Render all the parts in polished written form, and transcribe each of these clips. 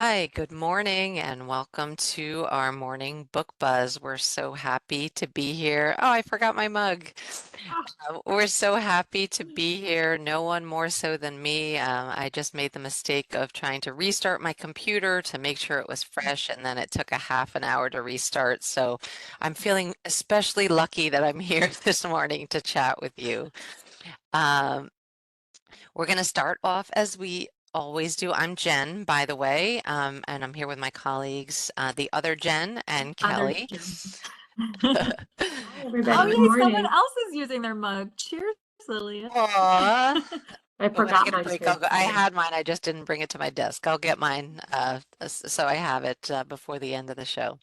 Hi, good morning, and welcome to our morning book buzz. We're so happy to be here. Oh, I forgot my mug. Ah, We're so happy to be here. No one more so than me. I just made the mistake of trying to restart my computer to make sure it was fresh, and then it took a half an hour to restart. So I'm feeling especially lucky that I'm here this morning to chat with you. Um, we're going to start off as we always do. I'm Jen, by the way, and I'm here with my colleagues, the other Jen and other Kelly. Jen. Hi, Oh, everybody. Good yay, someone morning. else is using their mug. Cheers, Lillian. Aw. I When I forgot get a mine break, too. I had mine. I just didn't bring it to my desk. I'll get mine, so I have it before the end of the show.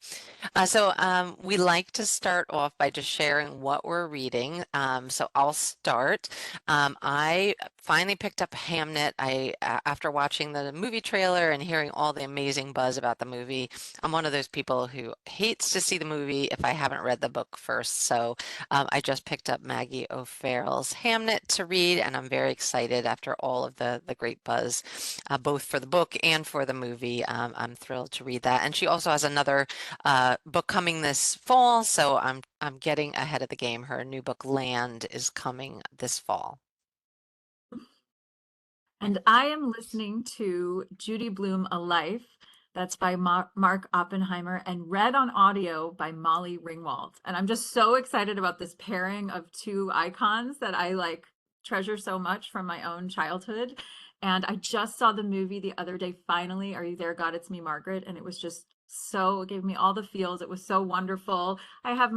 We like to start off by just sharing what we're reading. So I'll start. I finally picked up Hamnet. After watching the movie trailer and hearing all the amazing buzz about the movie, I'm one of those people who hates to see the movie if I haven't read the book first. I just picked up Maggie O'Farrell's Hamnet to read, and I'm very excited after all of the great buzz, both for the book and for the movie. I'm thrilled to read that. And she also has another book coming this fall, so I'm getting ahead of the game. Her new book, Land, is coming this fall. And I am listening to Judy Blume, A Life. That's by Mark Oppenheimer and read on audio by Molly Ringwald. And I'm just so excited about this pairing of two icons that I like treasure so much from my own childhood. And I just saw the movie the other day, finally. Are You There, God? It's Me, Margaret. And it was just so, it gave me all the feels. It was so wonderful. I have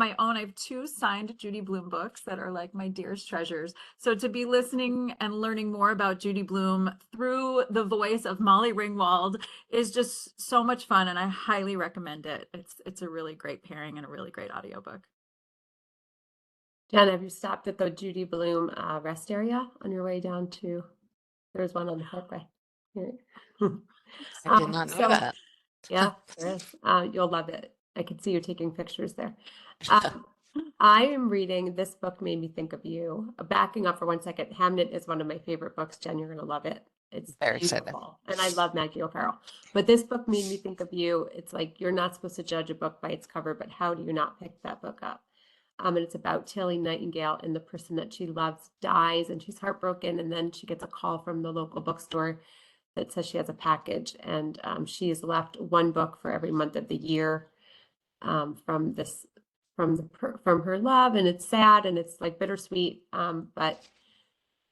two signed Judy Blume books that are like my dearest treasures. So to be listening and learning more about Judy Blume through the voice of Molly Ringwald is just so much fun, and I highly recommend it. It's a really great pairing and a really great audiobook. Jen, have you stopped at the Judy Bloom rest area on your way down to? There's one on the parkway. Here. I did not know So that. yeah, there is. You'll love it. I can see you taking pictures there. Um, I am reading this book made me think of you. Backing up for one second, Hamnet is one of my favorite books. Jen, you're gonna love it. It's Very excited. beautiful, and I love Maggie O'Farrell. But this book made me think of you. It's like you're not supposed to judge a book by its cover, but how do you not pick that book up? And it's about Tilly Nightingale, and the person that she loves dies, and she's heartbroken. And then she gets a call from the local bookstore that says she has a package, and she is left one book for every month of the year from this from her love, and it's sad and it's like bittersweet, but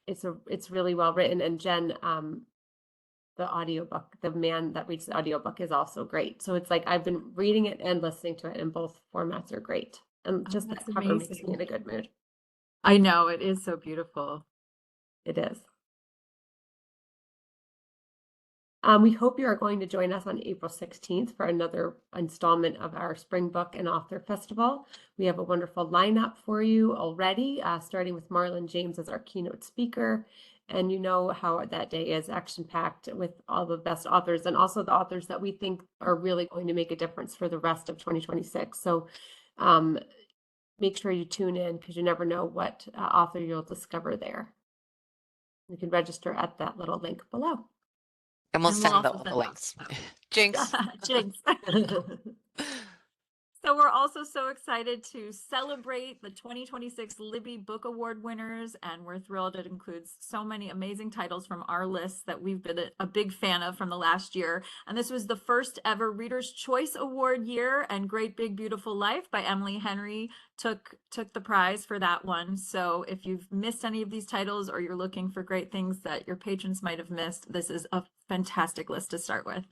it's really well written. And Jen, the audiobook, the man that reads the audiobook is also great. So it's like I've been reading it and listening to it, and both formats are great. And Oh, just that's that cover makes me amazing. in a good mood. I know it is so beautiful. It is. We hope you are going to join us on April 16th for another installment of our Spring Book and Author Festival. We have a wonderful lineup for you already, starting with Marlon James as our keynote speaker. And you know how that day is action-packed with all the best authors and also the authors that we think are really going to make a difference for the rest of 2026. So make sure you tune in because you never know what author you'll discover there. You can register at that little link below. And we'll And we'll send also all the send that. links. Jinx. Jinx. So we're also so excited to celebrate the 2026 Libby Book Award winners, and we're thrilled it includes so many amazing titles from our list that we've been a big fan of from the last year. And this was the first ever Reader's Choice Award year, and Great Big Beautiful Life by Emily Henry took the prize for that one. So if you've missed any of these titles or you're looking for great things that your patrons might have missed, this is a fantastic list to start with.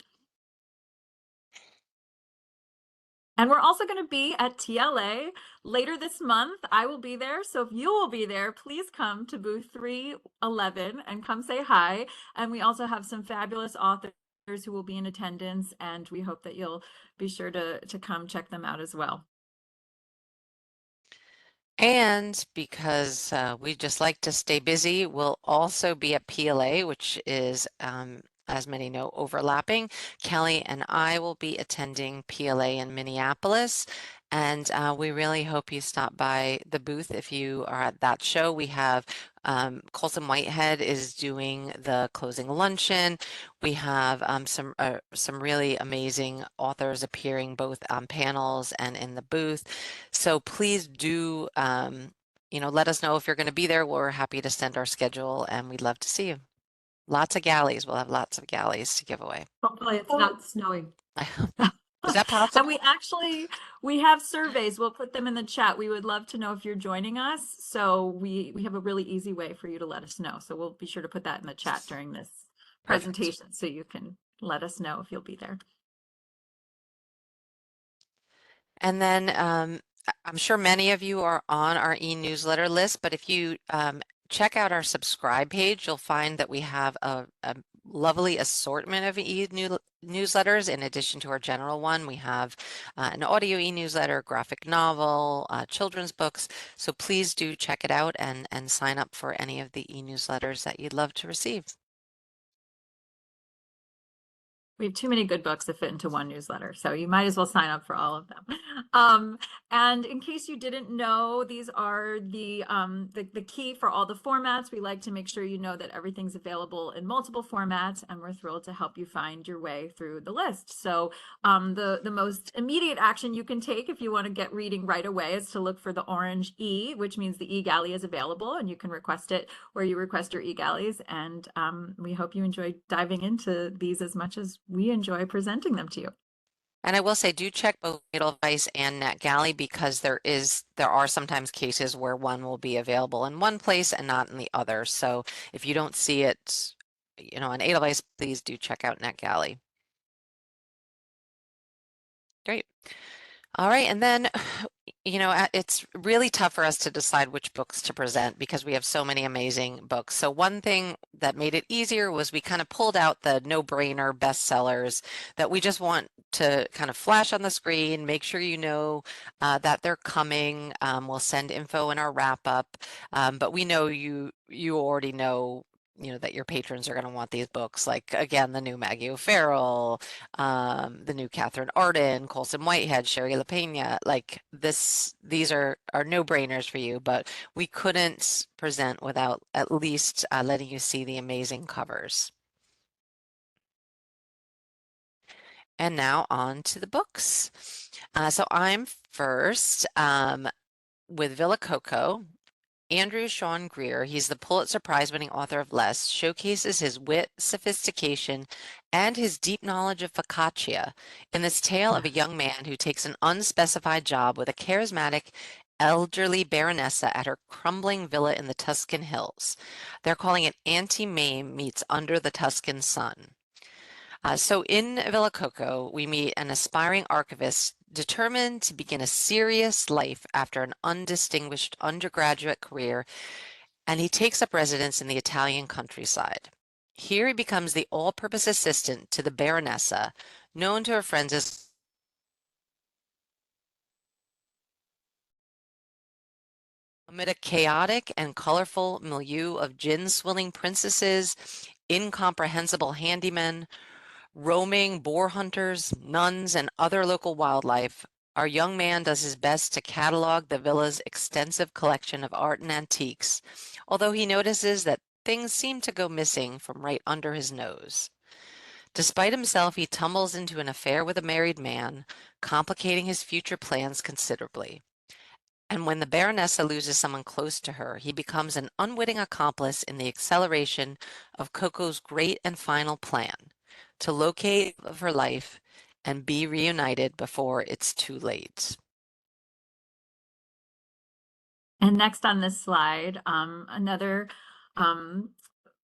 And we're also going to be at TLA later this month. I will be there. So if you will be there, please come to booth 311 and come say hi. And we also have some fabulous authors who will be in attendance, and we hope that you'll be sure to come check them out as well. And because we just like to stay busy, we'll also be at PLA, which is, as many know, overlapping. Kelly and I will be attending PLA in Minneapolis, And we really hope you stop by the booth if you are at that show. We have Colson Whitehead is doing the closing luncheon. We have some really amazing authors appearing both on panels and in the booth. So please do let us know if you're going to be there. We're happy to send our schedule, and we'd love to see you. Lots of galleys. We'll have lots of galleys to give away. Hopefully it's not snowing. Is that And possible? we have surveys. We'll put them in the chat. We would love to know if you're joining us. So we have a really easy way for you to let us know. So we'll be sure to put that in the chat during this Perfect. presentation so you can let us know if you'll be there. And then I'm sure many of you are on our e-newsletter list, but if you check out our subscribe page, you'll find that we have a lovely assortment of e-newsletters. In addition to our general one, we have an audio e-newsletter, graphic novel, children's books. So please do check it out and sign up for any of the e-newsletters that you'd love to receive. We have too many good books to fit into one newsletter, so you might as well sign up for all of them. And in case you didn't know, these are the key for all the formats. We like to make sure you know that everything's available in multiple formats, and we're thrilled to help you find your way through the list. So the most immediate action you can take if you want to get reading right away is to look for the orange E, which means the e-galley is available, and you can request it where you request your e-galleys. And we hope you enjoy diving into these as much as we enjoy presenting them to you. And I will say, do check both Edelweiss and NetGalley because there are sometimes cases where one will be available in one place and not in the other. So if you don't see it, on Edelweiss, please do check out NetGalley. Great. All right, and then, it's really tough for us to decide which books to present because we have so many amazing books. So one thing that made it easier was we kind of pulled out the no-brainer bestsellers that we just want to kind of flash on the screen, make sure you know that they're coming. We'll send info in our wrap-up, but we know you already know that your patrons are going to want these books, like, again, the new Maggie O'Farrell, the new Catherine Arden, Colson Whitehead, Sherry LaPena, like these are no-brainers for you, but we couldn't present without at least letting you see the amazing covers. And now on to the books. So I'm first with Villa Coco. Andrew Sean Greer, he's the Pulitzer Prize-winning author of Less, showcases his wit, sophistication, and his deep knowledge of focaccia in this tale of a young man who takes an unspecified job with a charismatic elderly baronessa at her crumbling villa in the Tuscan hills. They're calling it Auntie Mame meets Under the Tuscan Sun. So in Villa Coco, we meet an aspiring archivist determined to begin a serious life after an undistinguished undergraduate career, and he takes up residence in the Italian countryside. Here he becomes the all-purpose assistant to the Baronessa, known to her friends as amid a chaotic and colorful milieu of gin-swilling princesses, incomprehensible handymen, roaming boar hunters, nuns, and other local wildlife, our young man does his best to catalog the villa's extensive collection of art and antiques, although he notices that things seem to go missing from right under his nose. Despite himself, he tumbles into an affair with a married man, complicating his future plans considerably. And when the Baronessa loses someone close to her, he becomes an unwitting accomplice in the acceleration of Coco's great and final plan to locate the love of her life and be reunited before it's too late. And next on this slide, another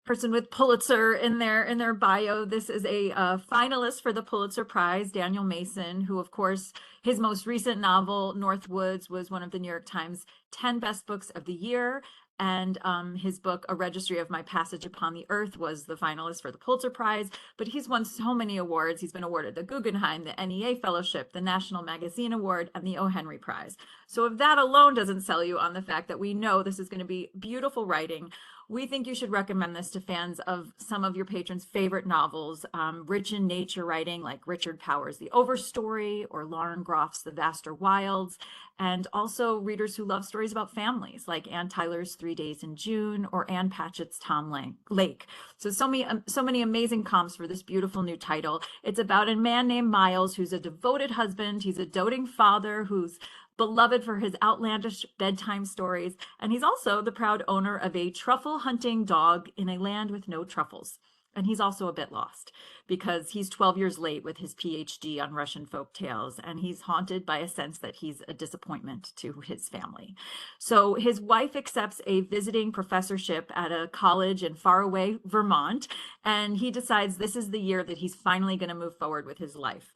person with Pulitzer in their bio. This is a finalist for the Pulitzer Prize, Daniel Mason, who, of course, his most recent novel, Northwoods, was one of the New York Times 10 best books of the year. And his book, A Registry of My Passage Upon the Earth, was the finalist for the Pulitzer Prize. But he's won so many awards. He's been awarded the Guggenheim, the NEA Fellowship, the National Magazine Award, and the O. Henry Prize. So if that alone doesn't sell you on the fact that we know this is going to be beautiful writing, we think you should recommend this to fans of some of your patrons' favorite novels, rich in nature writing like Richard Powers' The Overstory or Lauren Groff's The Vaster Wilds, and also readers who love stories about families like Ann Tyler's 3 Days in June or Ann Patchett's Tom Lake. So many amazing comps for this beautiful new title. It's about a man named Miles who's a devoted husband. He's a doting father who's beloved for his outlandish bedtime stories, and he's also the proud owner of a truffle hunting dog in a land with no truffles. And he's also a bit lost because he's 12 years late with his PhD on Russian folk tales, and he's haunted by a sense that he's a disappointment to his family. So his wife accepts a visiting professorship at a college in faraway Vermont, and he decides this is the year that he's finally going to move forward with his life.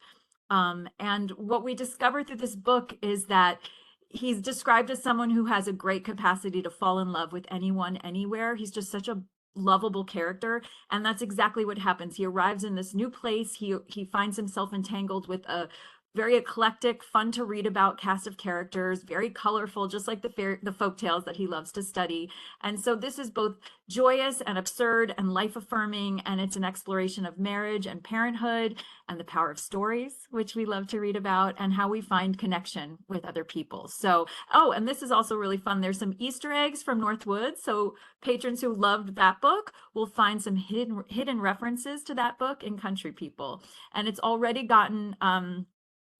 And what we discover through this book is that he's described as someone who has a great capacity to fall in love with anyone, anywhere. He's just such a lovable character, and that's exactly what happens. He arrives in this new place. He finds himself entangled with a very eclectic, fun to read about cast of characters, very colorful, just like the folk tales that he loves to study. And so this is both joyous and absurd and life affirming, and it's an exploration of marriage and parenthood and the power of stories, which we love to read about, and how we find connection with other people. So, oh, and this is also really fun. There's some Easter eggs from Northwoods. So patrons who loved that book will find some hidden references to that book in Country People. And it's already gotten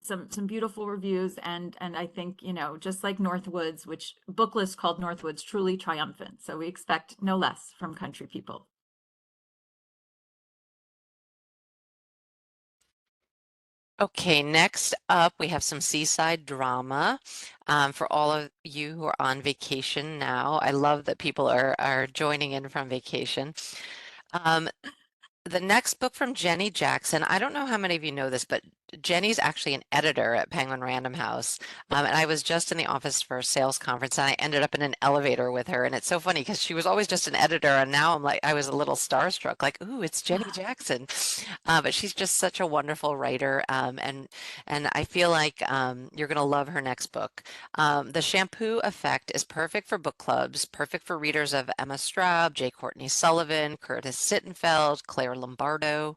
some beautiful reviews, and I think, you know, just like Northwoods, which book list called Northwoods, truly triumphant. So we expect no less from Country People. Okay, next up we have some seaside drama. For all of you who are on vacation now, I love that people are joining in from vacation. Um, the next book from Jenny Jackson, I don't know how many of you know this, but Jenny's actually an editor at Penguin Random House. And I was just in the office for a sales conference and I ended up in an elevator with her. And it's so funny because she was always just an editor. And now I'm like, I was a little starstruck, like, ooh, it's Jenny Jackson. But she's just such a wonderful writer. And I feel like you're going to love her next book. The Shampoo Effect is perfect for book clubs, perfect for readers of Emma Straub, J. Courtney Sullivan, Curtis Sittenfeld, Claire Lombardo.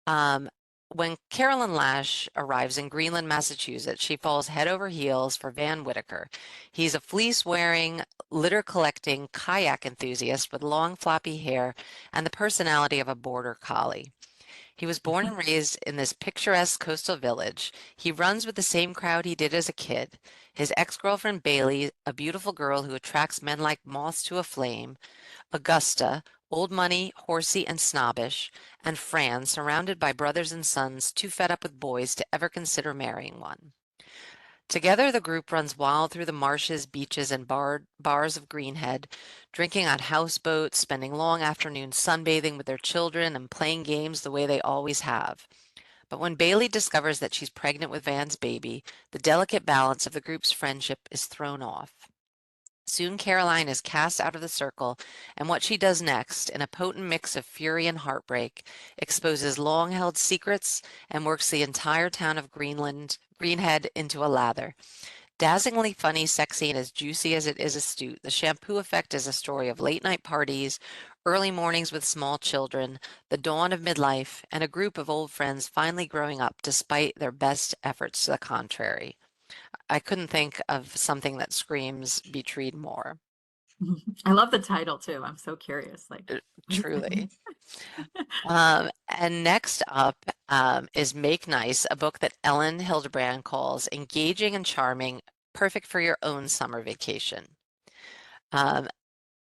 Um, when Carolyn Lash arrives in Greenland, Massachusetts, she falls head over heels for Van Whitaker. He's a fleece-wearing, litter-collecting kayak enthusiast with long, floppy hair and the personality of a border collie. He was born and raised in this picturesque coastal village. He runs with the same crowd he did as a kid. His ex-girlfriend Bailey, a beautiful girl who attracts men like moths to a flame, Augusta, old money, horsey, and snobbish, and Fran, surrounded by brothers and sons too fed up with boys to ever consider marrying one. Together, the group runs wild through the marshes, beaches, and bars of Greenhead, drinking on houseboats, spending long afternoons sunbathing with their children, and playing games the way they always have. But when Bailey discovers that she's pregnant with Van's baby, the delicate balance of the group's friendship is thrown off. Soon Caroline is cast out of the circle, and what she does next, in a potent mix of fury and heartbreak, exposes long-held secrets and works the entire town of Greenhead into a lather. Dazzlingly funny, sexy, and as juicy as it is astute, The Shampoo Effect is a story of late-night parties, early mornings with small children, the dawn of midlife, and a group of old friends finally growing up despite their best efforts to the contrary. I couldn't think of something that screams "Be treed" more. I love the title too. I'm so curious. Like, Truly. And next up is Make Nice, a book that Ellen Hildebrand calls engaging and charming, perfect for your own summer vacation. Um,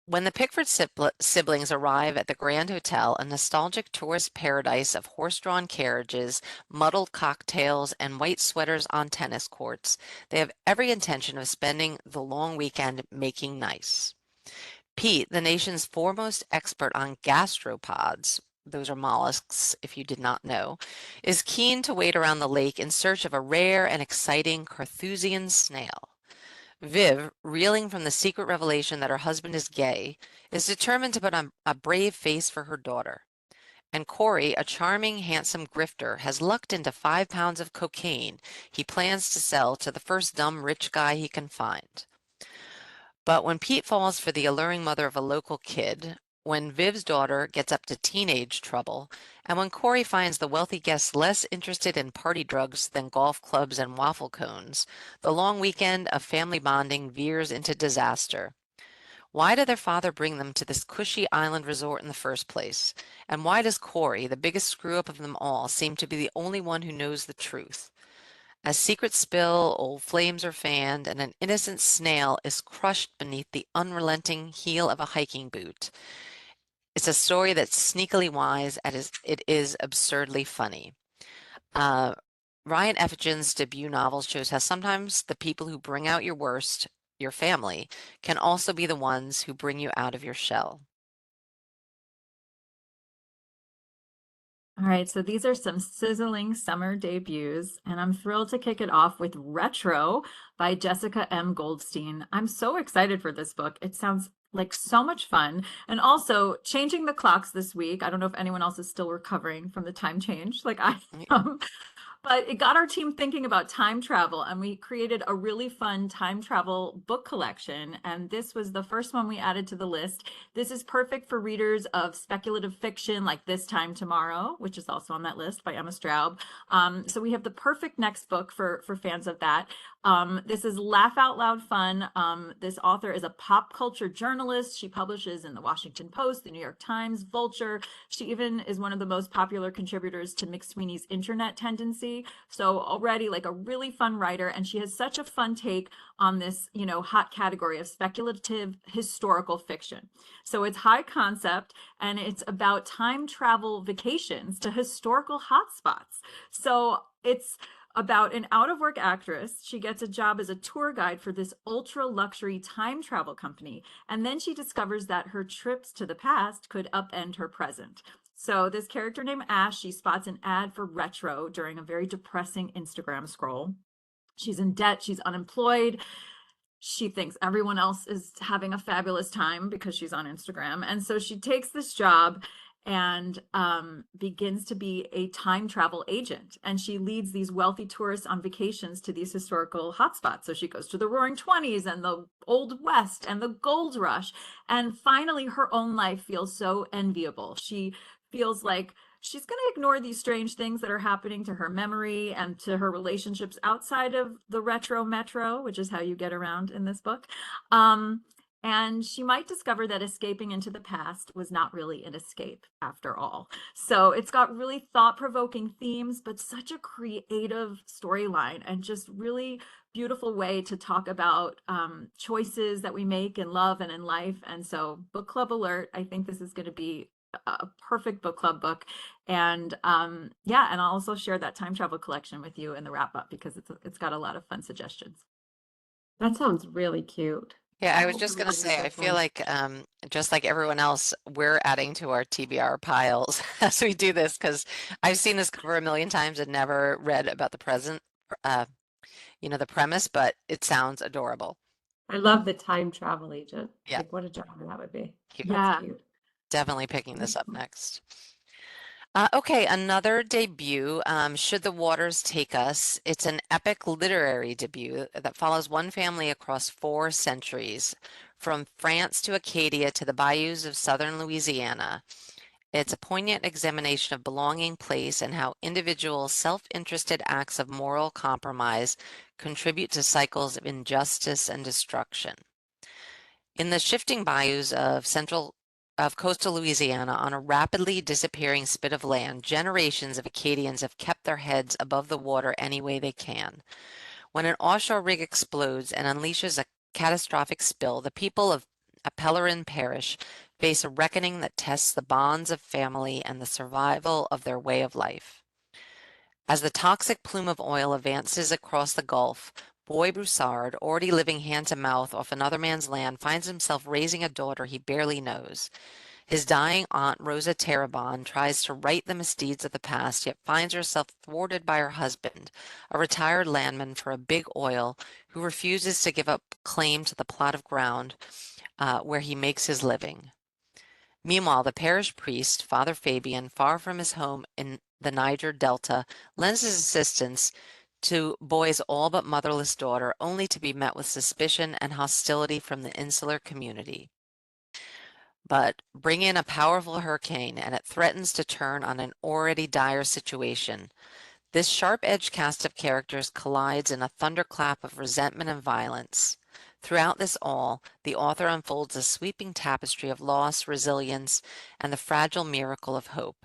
when the Pickford siblings arrive at the Grand Hotel, a nostalgic tourist paradise of horse-drawn carriages, muddled cocktails, and white sweaters on tennis courts, they have every intention of spending the long weekend making nice. Pete, the nation's foremost expert on gastropods, those are mollusks if you did not know, is keen to wade around the lake in search of a rare and exciting Carthusian snail. Viv, reeling from the secret revelation that her husband is gay, is determined to put on a brave face for her daughter. And Corey, a charming, handsome grifter, has lucked into 5 pounds of cocaine he plans to sell to the first dumb rich guy he can find. But when Pete falls for the alluring mother of a local kid, when Viv's daughter gets up to teenage trouble, and when Corey finds the wealthy guests less interested in party drugs than golf clubs and waffle cones, the long weekend of family bonding veers into disaster. Why did their father bring them to this cushy island resort in the first place? And why does Corey, the biggest screw-up of them all, seem to be the only one who knows the truth? As secrets spill, old flames are fanned, and an innocent snail is crushed beneath the unrelenting heel of a hiking boot. It's a story that's sneakily wise and it is absurdly funny. Uh, Ryan Effigin's debut novel shows how sometimes the people who bring out your worst, your family, can also be the ones who bring you out of your shell. All right, so these are some sizzling summer debuts, and I'm thrilled to kick it off with Retro by Jessica M. Goldstein. I'm so excited for this book. It sounds like so much fun. And also, changing the clocks this week. I don't know if anyone else is still recovering from the time change like I am. But it got our team thinking about time travel, and we created a really fun time travel book collection. And this was the first one we added to the list. This is perfect for readers of speculative fiction like This Time Tomorrow, which is also on that list by Emma Straub. So we have the perfect next book for fans of that. This is laugh out loud fun. This author is a pop culture journalist. She publishes in the Washington Post, the New York Times, Vulture. She even is one of the most popular contributors to McSweeney's Internet Tendency. So already like a really fun writer, and she has such a fun take on this, hot category of speculative historical fiction. So it's high concept, and it's about time travel vacations to historical hotspots. So it's about an out of work actress. She gets a job as a tour guide for this ultra luxury time travel company. And then she discovers that her trips to the past could upend her present. So this character named Ash, she spots an ad for Retro during a very depressing Instagram scroll. She's in debt, she's unemployed. She thinks everyone else is having a fabulous time because she's on Instagram. And so she takes this job and begins to be a time travel agent. And she leads these wealthy tourists on vacations to these historical hotspots. So she goes to the Roaring Twenties and the Old West and the Gold Rush. And finally, her own life feels so enviable. She feels like she's going to ignore these strange things that are happening to her memory and to her relationships outside of the retro metro, which is how you get around in this book. And she might discover that escaping into the past was not really an escape after all. So it's got really thought-provoking themes, but such a creative storyline and just really beautiful way to talk about choices that we make in love and in life. And so book club alert, I think this is going to be a perfect book club book. And yeah, and I'll also share that time travel collection with you in the wrap up because it's got a lot of fun suggestions. That sounds really cute. Yeah, I was That's just really, going to really say, I good feel one. like just like everyone else, we're adding to our TBR piles as we do this because I've seen this cover a million times and never read about the present, uh, the premise, but it sounds adorable. I love the time travel agent. Yeah, Like what a job that would be. cute. That's Yeah. cute. Definitely picking this up next. Okay, another debut, Should the Waters Take Us? It's an epic literary debut that follows one family across 4 centuries, from France to Acadia to the bayous of southern Louisiana. It's a poignant examination of belonging, place, and how individual self-interested acts of moral compromise contribute to cycles of injustice and destruction. In the shifting bayous of coastal Louisiana, on a rapidly disappearing spit of land, generations of Acadians have kept their heads above the water any way they can. When an offshore rig explodes and unleashes a catastrophic spill, the people of Pellerin Parish face a reckoning that tests the bonds of family and the survival of their way of life. As the toxic plume of oil advances across the Gulf, Boy Broussard, already living hand to mouth off another man's land, finds himself raising a daughter he barely knows. His dying aunt, Rosa Terrebonne, tries to right the misdeeds of the past, yet finds herself thwarted by her husband, a retired landman for a big oil who refuses to give up claim to the plot of ground where he makes his living. Meanwhile, the parish priest, Father Fabian, far from his home in the Niger Delta, lends his assistance to boy's all but motherless daughter, only to be met with suspicion and hostility from the insular community. But bring in a powerful hurricane, and it threatens to turn on an already dire situation. This sharp-edged cast of characters collides in a thunderclap of resentment and violence. Throughout this all, the author unfolds a sweeping tapestry of loss, resilience, and the fragile miracle of hope.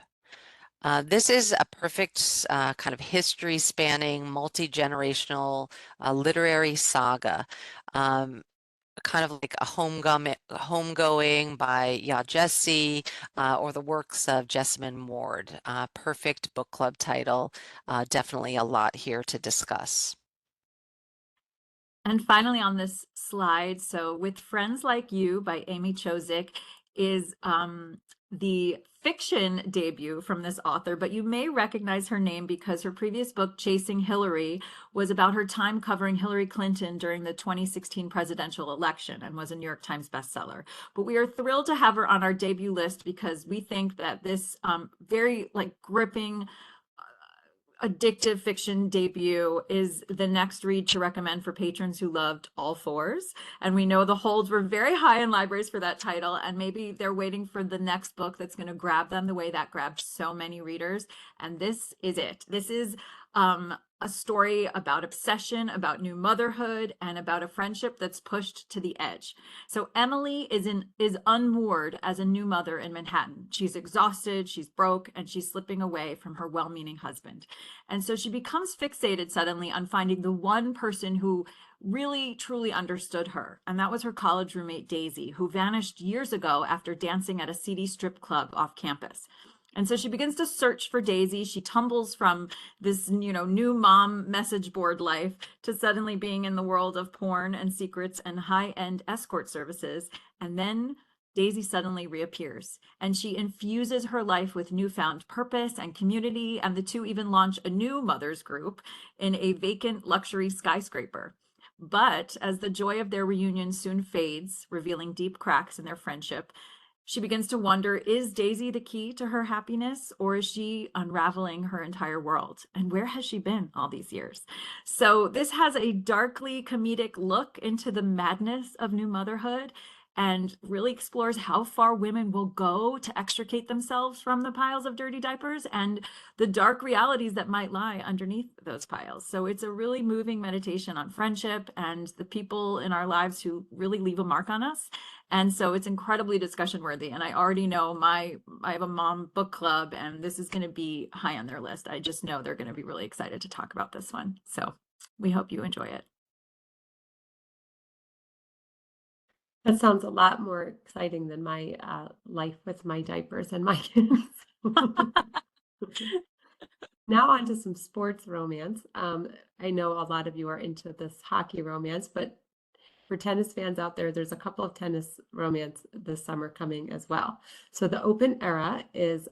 This is a perfect kind of history-spanning, multi-generational literary saga. Um, Kind of like a homegoing by Jesse, or the works of Jessamine Ward. Perfect book club title. Definitely a lot here to discuss. And finally on this slide, so With Friends Like You by Amy Chozick is the fiction debut from this author, but you may recognize her name because her previous book, Chasing Hillary, was about her time covering Hillary Clinton during the 2016 presidential election and was a New York Times bestseller. But we are thrilled to have her on our debut list because we think that this very gripping, addictive fiction debut is the next read to recommend for patrons who loved All Fours. And we know the holds were very high in libraries for that title, and maybe they're waiting for the next book that's going to grab them the way that grabbed so many readers. And this is it. This is a story about obsession, about new motherhood, and about a friendship that's pushed to the edge. So Emily is unmoored as a new mother in Manhattan. She's exhausted, she's broke, and she's slipping away from her well-meaning husband. And so she becomes fixated suddenly on finding the one person who really truly understood her. And that was her college roommate, Daisy, who vanished years ago after dancing at a seedy strip club off campus. And so she begins to search for Daisy. She tumbles from this, new mom message board life to suddenly being in the world of porn and secrets and high-end escort services. And then Daisy suddenly reappears, and she infuses her life with newfound purpose and community, and the two even launch a new mothers group in a vacant luxury skyscraper. But as the joy of their reunion soon fades, revealing deep cracks in their friendship, she begins to wonder, is Daisy the key to her happiness, or is she unraveling her entire world? And where has she been all these years? So this has a darkly comedic look into the madness of new motherhood and really explores how far women will go to extricate themselves from the piles of dirty diapers and the dark realities that might lie underneath those piles. So it's a really moving meditation on friendship and the people in our lives who really leave a mark on us. And so it's incredibly discussion worthy. And I already know I have a mom book club, and this is going to be high on their list. I just know they're going to be really excited to talk about this one. So we hope you enjoy it. That sounds a lot more exciting than my life with my diapers and my kids. Now on to some sports romance. I know a lot of you are into this hockey romance, but for tennis fans out there, there's a couple of tennis romance this summer coming as well. So the Open Era is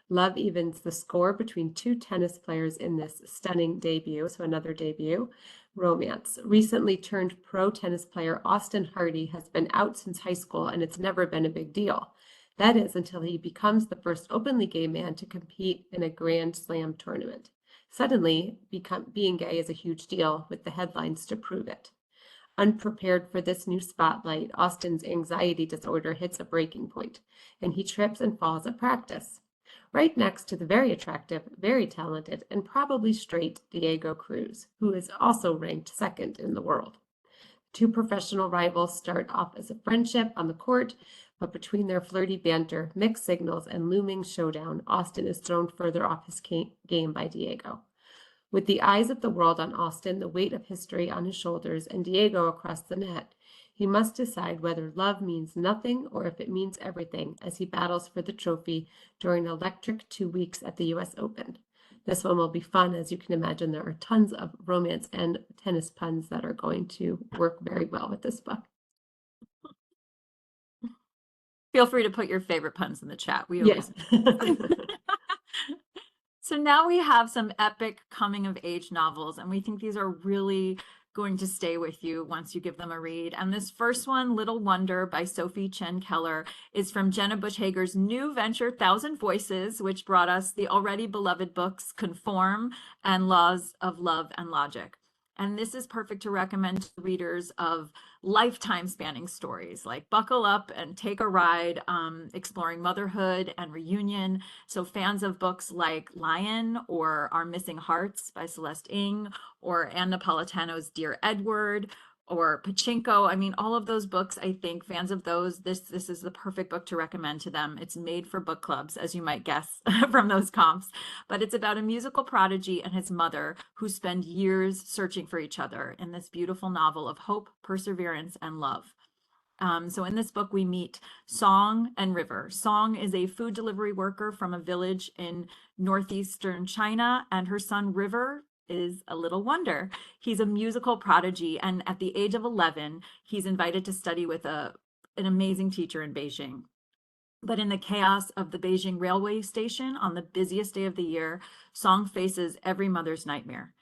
love evens the score between two tennis players in this stunning debut. So another debut romance. Recently turned pro tennis player Austin Hardy has been out since high school, and it's never been a big deal. That is until he becomes the first openly gay man to compete in a Grand Slam tournament. Suddenly, being gay is a huge deal, with the headlines to prove it. Unprepared for this new spotlight, Austin's anxiety disorder hits a breaking point, and he trips and falls at practice, right next to the very attractive, very talented, and probably straight Diego Cruz, who is also ranked second in the world. Two professional rivals start off as a friendship on the court, but between their flirty banter, mixed signals, and looming showdown, Austin is thrown further off his game by Diego. With the eyes of the world on Austin, the weight of history on his shoulders, and Diego across the net, he must decide whether love means nothing or if it means everything as he battles for the trophy during an electric 2 weeks at the US Open. This one will be fun. As you can imagine, there are tons of romance and tennis puns that are going to work very well with this book. Feel free to put your favorite puns in the chat. We Yes. always So now we have some epic coming of age novels, and we think these are really going to stay with you once you give them a read. And this first one, Little Wonder by Sophie Chen Keller, is from Jenna Bush Hager's new venture, Thousand Voices, which brought us the already beloved books Conform and Laws of Love and Logic. And this is perfect to recommend to readers of lifetime spanning stories, like buckle up and take a ride, exploring motherhood and reunion. So fans of books like Lion or Our Missing Hearts by Celeste Ng, or Ann Napolitano's Dear Edward, or Pachinko. I mean, all of those books, I think fans of those, this is the perfect book to recommend to them. It's made for book clubs, as you might guess from those comps, but it's about a musical prodigy and his mother who spend years searching for each other in this beautiful novel of hope, perseverance, and love. So in this book, we meet Song and River. Song is a food delivery worker from a village in northeastern China, and her son River is a little wonder. He's a musical prodigy, and at the age of 11, he's invited to study with an amazing teacher in Beijing. But in the chaos of the Beijing railway station on the busiest day of the year, Song faces every mother's nightmare.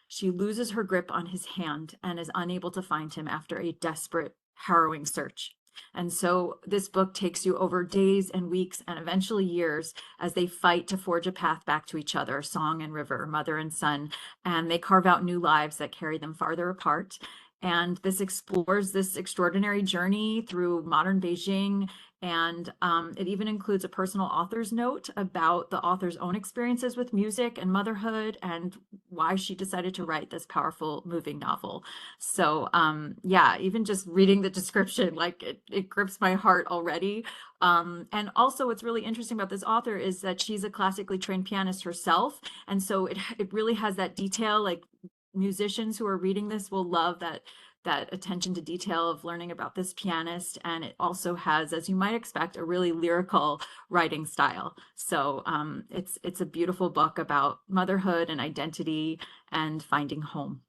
She loses her grip on his hand and is unable to find him after a desperate, harrowing search. And so this book takes you over days and weeks and eventually years as they fight to forge a path back to each other, Song and River, mother and son, and they carve out new lives that carry them farther apart. And this explores this extraordinary journey through modern Beijing, and it even includes a personal author's note about the author's own experiences with music and motherhood and why she decided to write this powerful, moving novel. So yeah, even just reading the description, like it grips my heart already. And also what's really interesting about this author is that she's a classically trained pianist herself. And so it really has that detail, like musicians who are reading this will love that attention to detail of learning about this pianist. And it also has, as you might expect, a really lyrical writing style. So it's a beautiful book about motherhood and identity and finding home.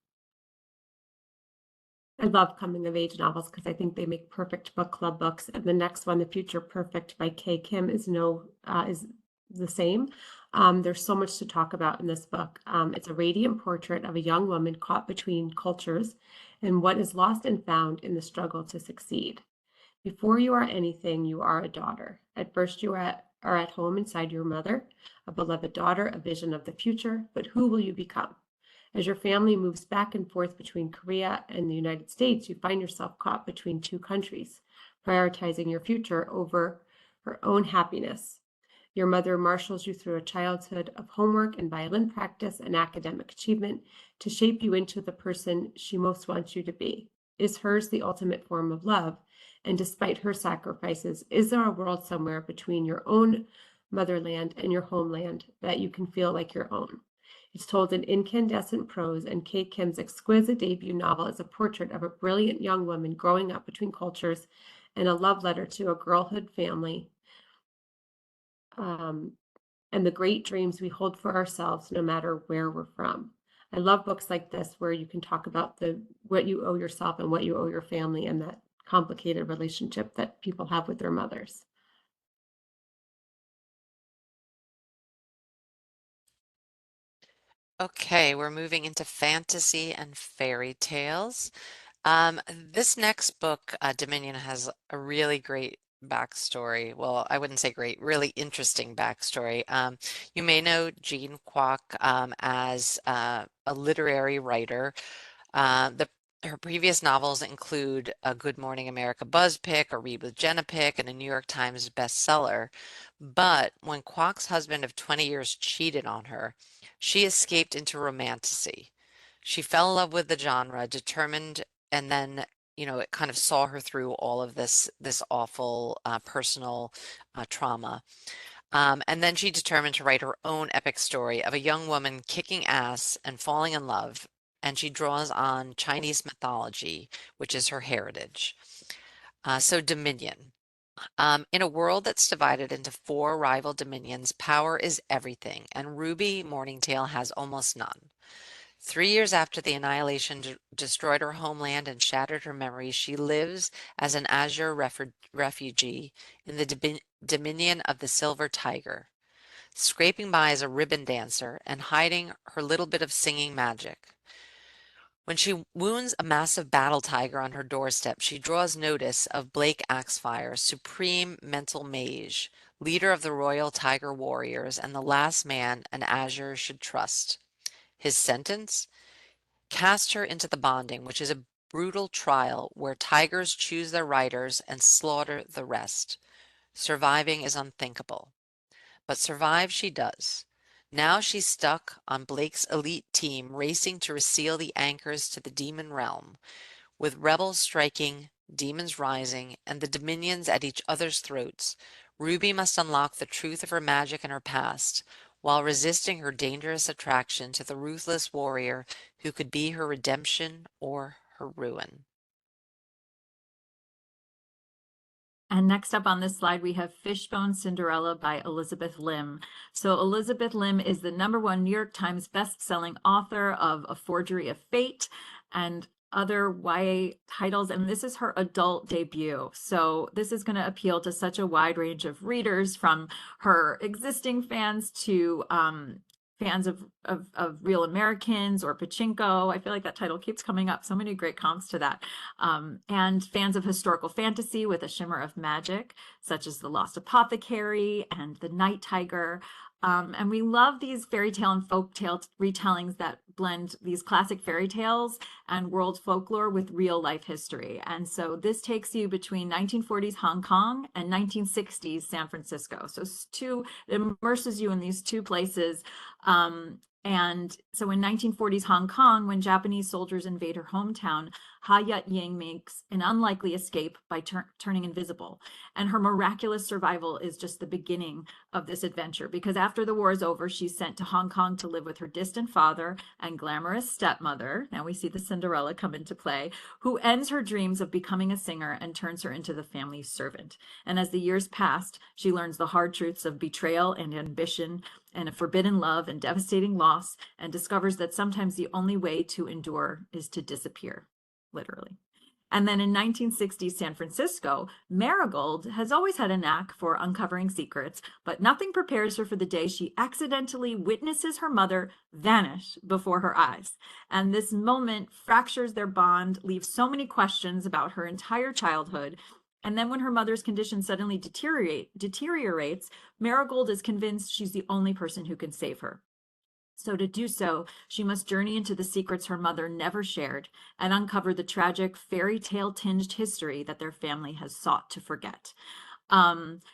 I love coming of age novels because I think they make perfect book club books. And the next one, The Future Perfect by Kay Kim, is the same. There's so much to talk about in this book. It's a radiant portrait of a young woman caught between cultures and what is lost and found in the struggle to succeed. Before you are anything, you are a daughter. At first, you are at home inside your mother, a beloved daughter, a vision of the future, but who will you become? As your family moves back and forth between Korea and the United States, you find yourself caught between two countries, prioritizing your future over her own happiness. Your mother marshals you through a childhood of homework and violin practice and academic achievement to shape you into the person she most wants you to be. Is hers the ultimate form of love? And despite her sacrifices, is there a world somewhere between your own motherland and your homeland that you can feel like your own? It's told in incandescent prose, and Kate Kim's exquisite debut novel is a portrait of a brilliant young woman growing up between cultures and a love letter to a girlhood family, and the great dreams we hold for ourselves no matter where we're from. I love books like this where you can talk about what you owe yourself and what you owe your family and that complicated relationship that people have with their mothers. Okay, we're moving into fantasy and fairy tales. This next book, Dominion, has a really great backstory. Well, I wouldn't say great, really interesting backstory. You may know Jean Kwok as a literary writer. Her previous novels include a Good Morning America Buzz Pick, a Read with Jenna pick, and a New York Times bestseller. But when Kwok's husband of 20 years cheated on her, she escaped into romantasy. She fell in love with the genre, determined, and then, it kind of saw her through all of this awful personal trauma. And then she determined to write her own epic story of a young woman kicking ass and falling in love, and she draws on Chinese mythology, which is her heritage. So Dominion. In a world that's divided into four rival dominions, power is everything, and Ruby Morningtail has almost none. 3 years after the annihilation destroyed her homeland and shattered her memories, she lives as an Azure refugee in the dominion of the Silver Tiger, scraping by as a ribbon dancer and hiding her little bit of singing magic. When she wounds a massive battle tiger on her doorstep, she draws notice of Blake Axfire, supreme mental mage, leader of the Royal Tiger Warriors, and the last man an Azure should trust. His sentence? Cast her into the bonding, which is a brutal trial where tigers choose their riders and slaughter the rest. Surviving is unthinkable. But survive she does. Now she's stuck on Blake's elite team racing to reseal the anchors to the demon realm. With rebels striking, demons rising, and the dominions at each other's throats, Ruby must unlock the truth of her magic and her past, while resisting her dangerous attraction to the ruthless warrior who could be her redemption or her ruin. And next up on this slide, we have Fishbone Cinderella by Elizabeth Lim. So Elizabeth Lim is the #1 New York Times best-selling author of A Forgery of Fate and other YA titles, and this is her adult debut. So this is going to appeal to such a wide range of readers, from her existing fans to fans of Real Americans or Pachinko. I feel like that title keeps coming up. So many great comps to that. And fans of historical fantasy with a shimmer of magic, such as The Lost Apothecary and The Night Tiger. And we love these fairy tale and folk tale retellings that blend these classic fairy tales and world folklore with real life history. And so this takes you between 1940s Hong Kong and 1960s San Francisco. So it immerses you in these two places. And so in 1940s Hong Kong, when Japanese soldiers invade her hometown, Ha Yat Ying makes an unlikely escape by turning invisible. And her miraculous survival is just the beginning of this adventure, because after the war is over, she's sent to Hong Kong to live with her distant father and glamorous stepmother. Now we see the Cinderella come into play, who ends her dreams of becoming a singer and turns her into the family's servant. And as the years passed, she learns the hard truths of betrayal and ambition and a forbidden love and devastating loss, and discovers that sometimes the only way to endure is to disappear, literally. And then in 1960s San Francisco, Marigold has always had a knack for uncovering secrets, but nothing prepares her for the day she accidentally witnesses her mother vanish before her eyes. And this moment fractures their bond, leaves so many questions about her entire childhood. And then when her mother's condition suddenly deteriorates, Marigold is convinced she's the only person who can save her. So to do so, she must journey into the secrets her mother never shared and uncover the tragic fairy tale tinged history that their family has sought to forget.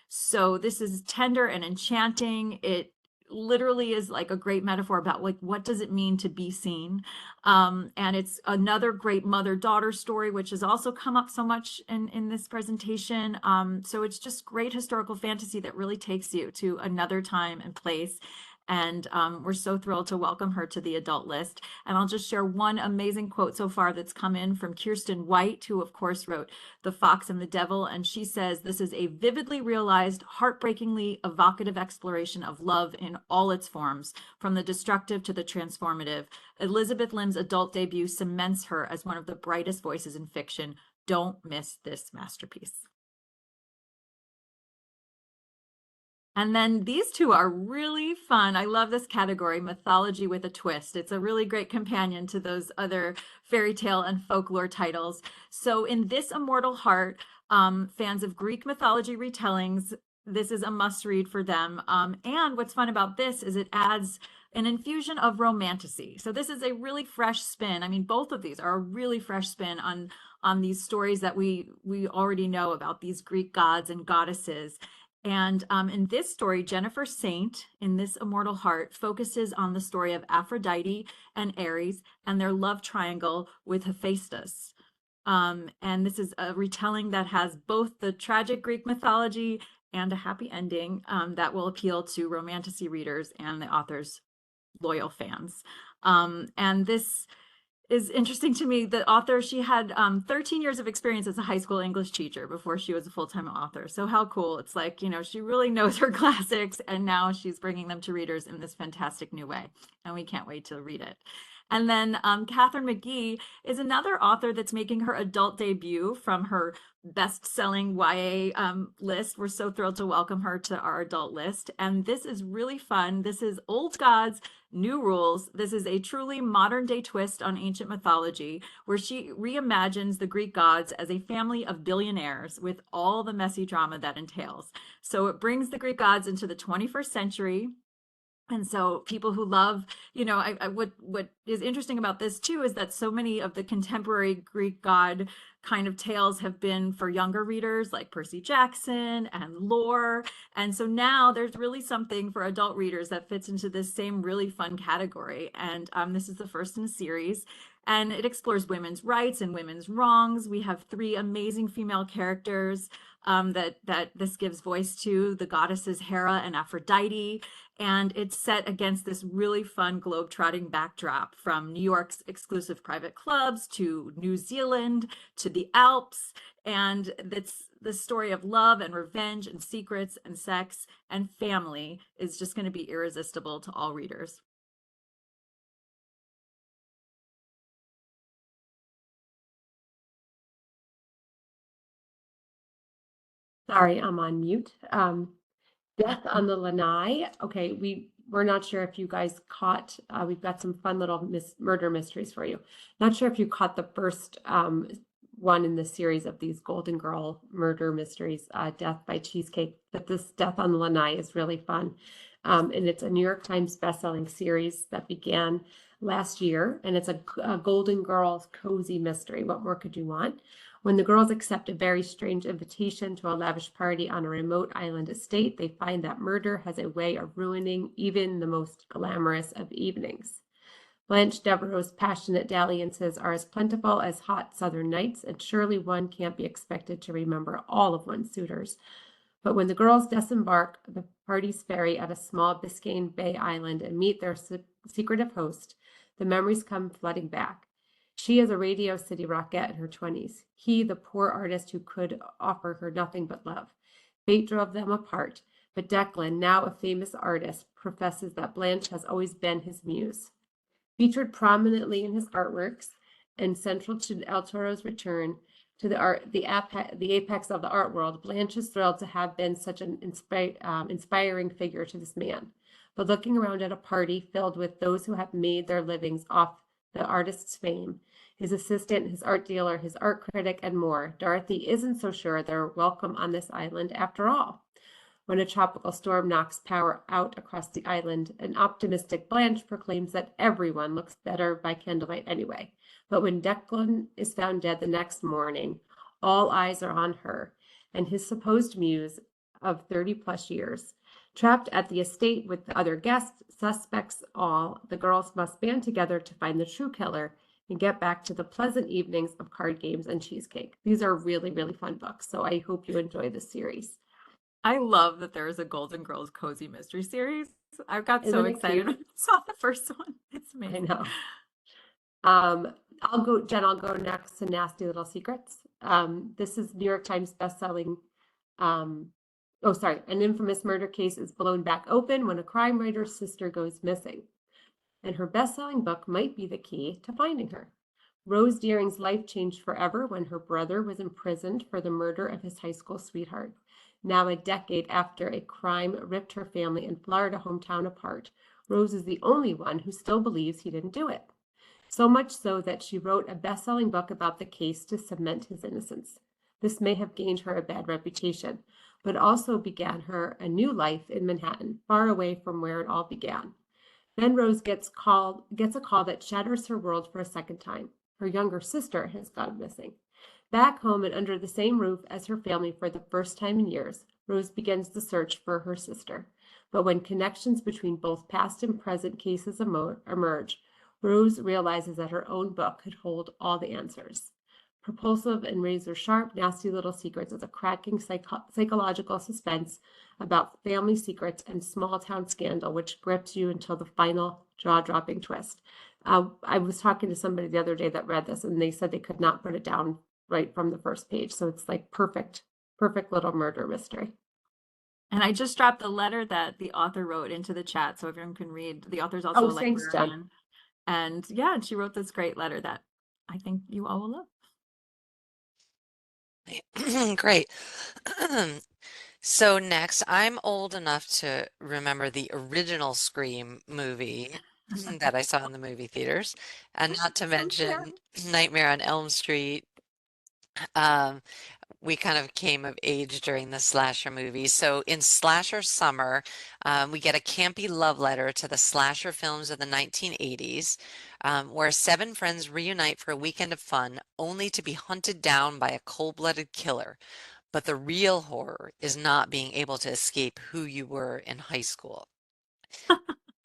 So this is tender and enchanting. It literally is like a great metaphor about like what does it mean to be seen. And it's another great mother-daughter story, which has also come up so much in this presentation. So it's just great historical fantasy that really takes you to another time and place. And we're so thrilled to welcome her to the adult list. And I'll just share one amazing quote so far that's come in from Kirsten White, who of course wrote The Fox and the Devil. And she says, "This is a vividly realized, heartbreakingly evocative exploration of love in all its forms, from the destructive to the transformative. Elizabeth Lim's adult debut cements her as one of the brightest voices in fiction. Don't miss this masterpiece." And then these two are really fun. I love this category, mythology with a twist. It's a really great companion to those other fairy tale and folklore titles. So in This Immortal Heart, fans of Greek mythology retellings, this is a must read for them. And what's fun about this is it adds an infusion of romantasy. So this is a really fresh spin. I mean, both of these are a really fresh spin on these stories that we already know about, these Greek gods and goddesses. And in this story, Jennifer Saint, in This Immortal Heart, focuses on the story of Aphrodite and Ares and their love triangle with Hephaestus. And this is a retelling that has both the tragic Greek mythology and a happy ending that will appeal to romantasy readers and the author's loyal fans. And this is interesting to me. The author, she had 13 years of experience as a high school English teacher before she was a full-time author. So how cool. It's like, you know, she really knows her classics, and now she's bringing them to readers in this fantastic new way. And we can't wait to read it. And then Catherine McGee is another author that's making her adult debut from her best-selling YA list. We're so thrilled to welcome her to our adult list. And this is really fun. This is Old Gods, New Rules. This is a truly modern day twist on ancient mythology, where she reimagines the Greek gods as a family of billionaires with all the messy drama that entails. So it brings the Greek gods into the 21st century. And so people who love, what is interesting about this too is that so many of the contemporary Greek god kind of tales have been for younger readers like Percy Jackson and lore. And so now there's really something for adult readers that fits into this same really fun category. And this is the first in a series. And it explores women's rights and women's wrongs. We have three amazing female characters that this gives voice to, the goddesses Hera and Aphrodite. And it's set against this really fun globe-trotting backdrop, from New York's exclusive private clubs to New Zealand to the Alps. And it's the story of love and revenge and secrets and sex and family is just going to be irresistible to all readers. Sorry, I'm on mute. Death on the Lanai. Okay, we're not sure if you guys caught. We've got some fun little murder mysteries for you. Not sure if you caught the first one in the series of these Golden Girl murder mysteries, Death by Cheesecake. But this Death on the Lanai is really fun, and it's a New York Times bestselling series that began last year, and it's a Golden Girls cozy mystery. What more could you want? When the girls accept a very strange invitation to a lavish party on a remote island estate, they find that murder has a way of ruining even the most glamorous of evenings. Blanche Devereaux's passionate dalliances are as plentiful as hot southern nights, and surely one can't be expected to remember all of one's suitors. But when the girls disembark the party's ferry at a small Biscayne Bay island and meet their secretive host, the memories come flooding back. She is a Radio City rockette in her 20s. He, the poor artist who could offer her nothing but love. Fate drove them apart, but Declan, now a famous artist, professes that Blanche has always been his muse. Featured prominently in his artworks and central to El Toro's return to the apex of the art world, Blanche is thrilled to have been such an inspiring figure to this man. But looking around at a party filled with those who have made their livings off the artist's fame, his assistant, his art dealer, his art critic, and more, Dorothy isn't so sure they're welcome on this island after all. When a tropical storm knocks power out across the island, an optimistic Blanche proclaims that everyone looks better by candlelight anyway. But when Declan is found dead the next morning, all eyes are on her and his supposed muse of 30 plus years. Trapped at the estate with the other guests, suspects all, the girls must band together to find the true killer and get back to the pleasant evenings of card games and cheesecake. These are really, really fun books, so I hope you enjoy this series. I love that there is a Golden Girls cozy mystery series. I got so Isn't it excited when cute? I saw the first one. It's I amazing. know. Jen, I'll go next to Nasty Little Secrets. This is New York Times bestselling. An infamous murder case is blown back open when a crime writer's sister goes missing. And her best-selling book might be the key to finding her. Rose Deering's life changed forever when her brother was imprisoned for the murder of his high school sweetheart. Now, a decade after a crime ripped her family and Florida hometown apart, Rose is the only one who still believes he didn't do it. So much so that she wrote a best-selling book about the case to cement his innocence. This may have gained her a bad reputation, but also began her a new life in Manhattan, far away from where it all began. Then Rose gets a call that shatters her world for a second time. Her younger sister has gone missing. Back home and under the same roof as her family for the first time in years, Rose begins the search for her sister. But when connections between both past and present cases emerge, Rose realizes that her own book could hold all the answers. Propulsive and razor-sharp, Nasty Little Secrets is a cracking psychological suspense about family secrets and small-town scandal, which grips you until the final jaw-dropping twist. I was talking to somebody the other day that read this, and they said they could not put it down right from the first page. So it's like perfect little murder mystery. And I just dropped the letter that the author wrote into the chat so everyone can read. The author's also a Thanks, Jen. librarian. And yeah, and she wrote this great letter that I think you all will love. Great. So next, I'm old enough to remember the original Scream movie that I saw in the movie theaters, and not to So fair. mention Nightmare on Elm Street. Um, we kind of came of age during the slasher movies. So in Slasher Summer, we get a campy love letter to the slasher films of the 1980s, where seven friends reunite for a weekend of fun, only to be hunted down by a cold-blooded killer. But the real horror is not being able to escape who you were in high school.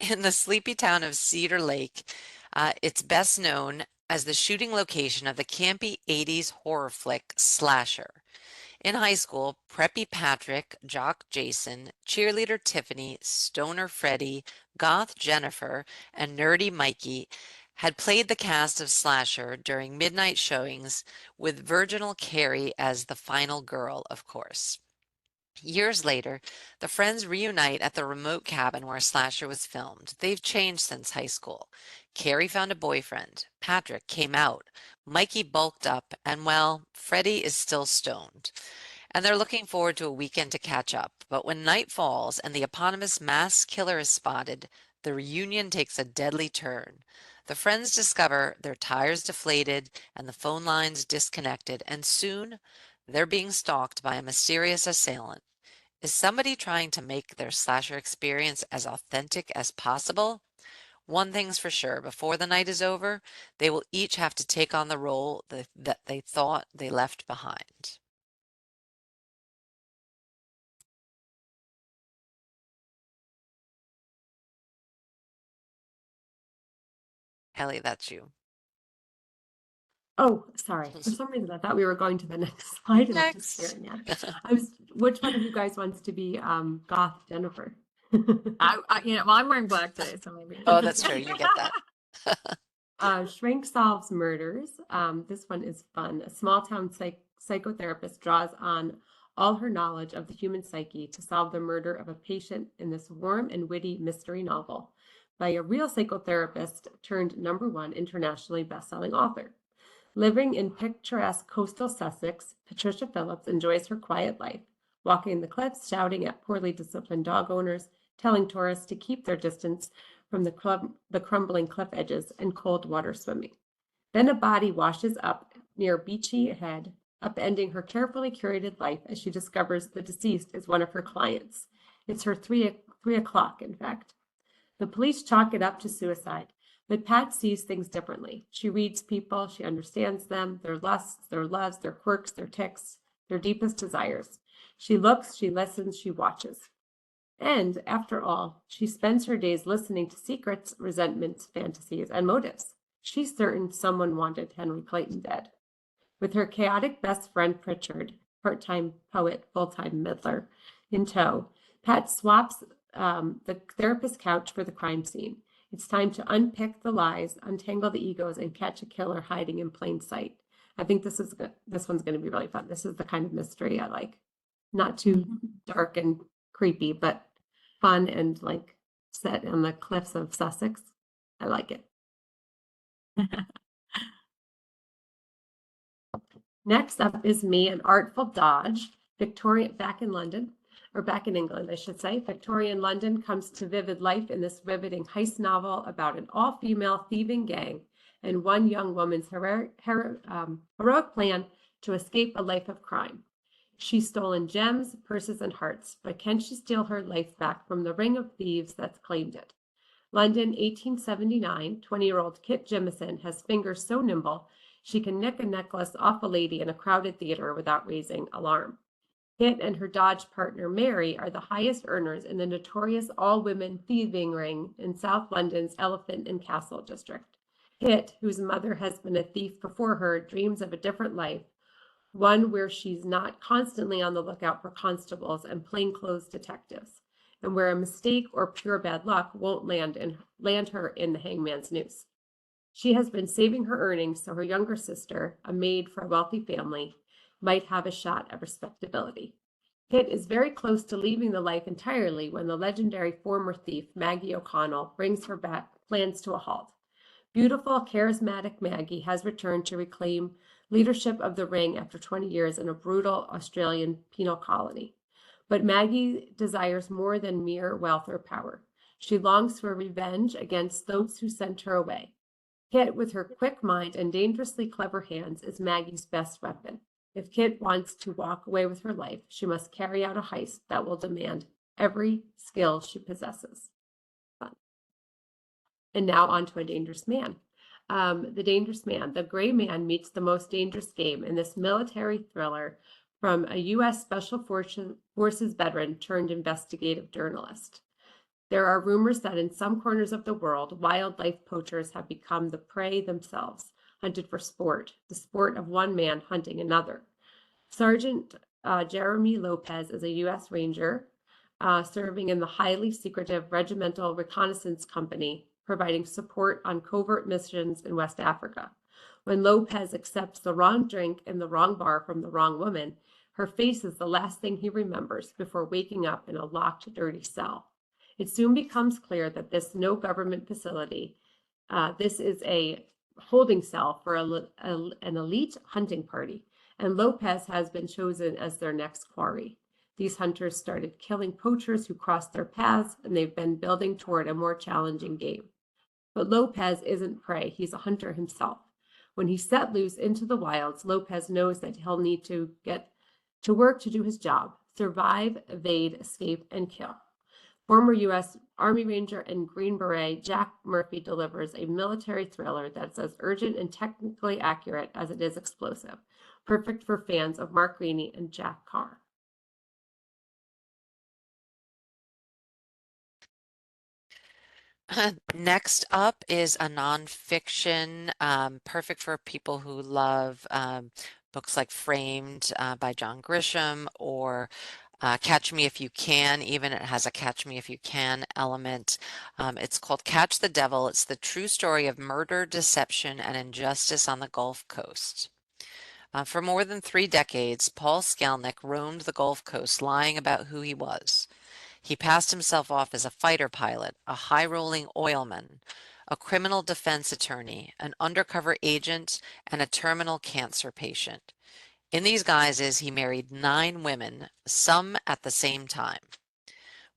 In the sleepy town of Cedar Lake, it's best known as the shooting location of the campy 80s horror flick Slasher. In high school, preppy Patrick, jock Jason, cheerleader Tiffany, stoner Freddie, goth Jennifer, and nerdy Mikey had played the cast of Slasher during midnight showings, with virginal Carrie as the final girl, of course. Years later, the friends reunite at the remote cabin where Slasher was filmed. They've changed since high school. Carrie found a boyfriend. Patrick came out. Mikey bulked up, and well, Freddie is still stoned. And they're looking forward to a weekend to catch up. But when night falls and the eponymous mass killer is spotted, the reunion takes a deadly turn. The friends discover their tires deflated and the phone lines disconnected, and soon they're being stalked by a mysterious assailant. Is somebody trying to make their slasher experience as authentic as possible? One thing's for sure, before the night is over, they will each have to take on the role that they thought they left behind. Ellie, that's you. Oh, sorry. For some reason, I thought we were going to the next slide and I'm just Next. staring at it. Which one of you guys wants to be Goth Jennifer? Well, I'm wearing black today, so maybe. Oh, that's true. You get that. Shrink Solves Murders. This one is fun. A small town psychotherapist draws on all her knowledge of the human psyche to solve the murder of a patient in this warm and witty mystery novel by a real psychotherapist turned #1 internationally best-selling author. Living in picturesque coastal Sussex, Patricia Phillips enjoys her quiet life, walking the cliffs, shouting at poorly disciplined dog owners, telling tourists to keep their distance from the crumbling cliff edges, and cold water swimming. Then a body washes up near Beachy Head, upending her carefully curated life as she discovers the deceased is one of her clients. It's her 3 o'clock, in fact. The police chalk it up to suicide, but Pat sees things differently. She reads people, she understands them, their lusts, their loves, their quirks, their tics, their deepest desires. She looks, she listens, she watches. And, after all, she spends her days listening to secrets, resentments, fantasies, and motives. She's certain someone wanted Henry Clayton dead. With her chaotic best friend Pritchard, part-time poet, full-time middler, in tow, Pat swaps the therapist's couch for the crime scene. It's time to unpick the lies, untangle the egos, and catch a killer hiding in plain sight. I think this one's going to be really fun. This is the kind of mystery I like. Not too dark and creepy, but fun and like set on the cliffs of Sussex. I like it. Next up is Me, An Artful Dodge, back in London, or back in England, I should say. Victorian London comes to vivid life in this riveting heist novel about an all-female thieving gang and one young woman's heroic plan to escape a life of crime. She's stolen gems, purses, and hearts, but can she steal her life back from the ring of thieves that's claimed it? London, 1879, 20-year-old Kit Jemison has fingers so nimble she can nick a necklace off a lady in a crowded theater without raising alarm. Kit and her Dodge partner Mary are the highest earners in the notorious all-women thieving ring in South London's Elephant and Castle district. Kit, whose mother has been a thief before her, dreams of a different life, one where she's not constantly on the lookout for constables and plainclothes detectives, and where a mistake or pure bad luck won't land her in the hangman's noose. She has been saving her earnings so her younger sister, a maid for a wealthy family, might have a shot at respectability. Kit is very close to leaving the life entirely when the legendary former thief, Maggie O'Connell, brings her plans to a halt. Beautiful, charismatic Maggie has returned to reclaim leadership of the ring after 20 years in a brutal Australian penal colony. But Maggie desires more than mere wealth or power. She longs for revenge against those who sent her away. Kit, with her quick mind and dangerously clever hands, is Maggie's best weapon. If Kit wants to walk away with her life, she must carry out a heist that will demand every skill she possesses. Fun. And now on to A Dangerous Man. The Dangerous Man. The Gray Man meets the most dangerous game in this military thriller from a U.S. Special Forces veteran turned investigative journalist. There are rumors that in some corners of the world, wildlife poachers have become the prey themselves, hunted for sport, the sport of one man hunting another. Sergeant Jeremy Lopez is a U.S. Ranger serving in the highly secretive Regimental Reconnaissance Company, providing support on covert missions in West Africa. When Lopez accepts the wrong drink in the wrong bar from the wrong woman, her face is the last thing he remembers before waking up in a locked, dirty cell. It soon becomes clear that this no government facility, this is a holding cell for an elite hunting party, and Lopez has been chosen as their next quarry. These hunters started killing poachers who crossed their paths, and they've been building toward a more challenging game. But Lopez isn't prey, he's a hunter himself. When he's set loose into the wilds, Lopez knows that he'll need to get to work to do his job: survive, evade, escape, and kill. Former U.S. Army Ranger and Green Beret Jack Murphy delivers a military thriller that's as urgent and technically accurate as it is explosive, perfect for fans of Mark Greaney and Jack Carr. Next up is a nonfiction, perfect for people who love books like Framed by John Grisham, or Catch Me If You Can. Even it has a Catch Me If You Can element. It's called Catch the Devil. It's the true story of murder, deception, and injustice on the Gulf Coast. For more than 3 decades, Paul Skalnick roamed the Gulf Coast lying about who he was. He passed himself off as a fighter pilot, a high-rolling oilman, a criminal defense attorney, an undercover agent, and a terminal cancer patient. In these guises, he married 9 women, some at the same time.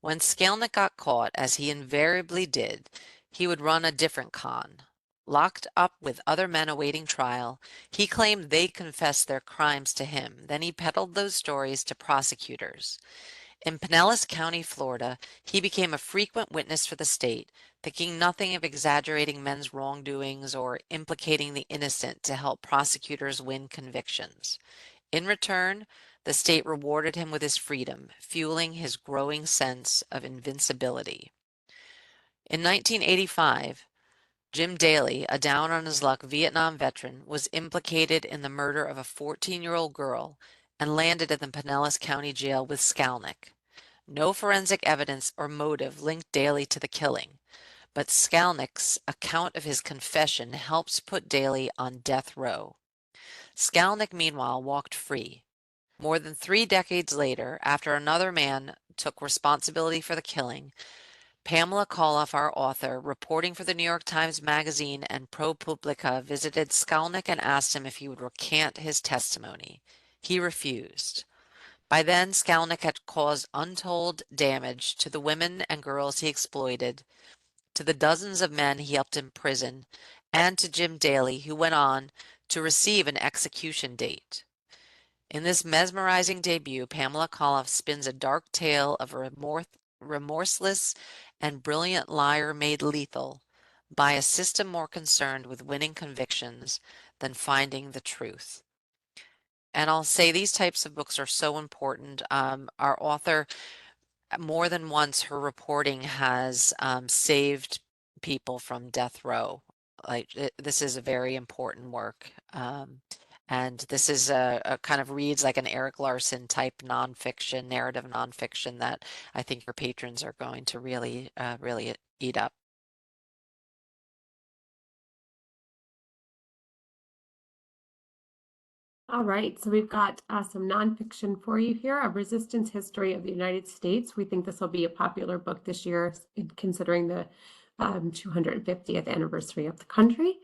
When Skalnick got caught, as he invariably did, he would run a different con. Locked up with other men awaiting trial, he claimed they confessed their crimes to him. Then he peddled those stories to prosecutors. In Pinellas County, Florida, he became a frequent witness for the state, thinking nothing of exaggerating men's wrongdoings or implicating the innocent to help prosecutors win convictions. In return, the state rewarded him with his freedom, fueling his growing sense of invincibility. In 1985, Jim Daly, a down-on-his-luck Vietnam veteran, was implicated in the murder of a 14-year-old girl and landed in the Pinellas County Jail with Skalnick. No forensic evidence or motive linked Daly to the killing, but Skalnick's account of his confession helps put Daly on death row. Skalnick, meanwhile, walked free. More than 3 decades later, after another man took responsibility for the killing, Pamela Coloff, our author, reporting for the New York Times Magazine and ProPublica, visited Skalnick and asked him if he would recant his testimony. He refused. By then, Skalnick had caused untold damage to the women and girls he exploited, to the dozens of men he helped imprison, and to Jim Daly, who went on to receive an execution date. In this mesmerizing debut, Pamela Coloff spins a dark tale of a remorseless and brilliant liar made lethal by a system more concerned with winning convictions than finding the truth. And I'll say these types of books are so important. Our author, more than once, her reporting has saved people from death row. This is a very important work. And this is a kind of reads like an Eric Larson type nonfiction, narrative nonfiction that I think your patrons are going to really eat up. All right, so we've got some nonfiction for you here, A Resistance History of the United States. We think this will be a popular book this year, considering the 250th anniversary of the country.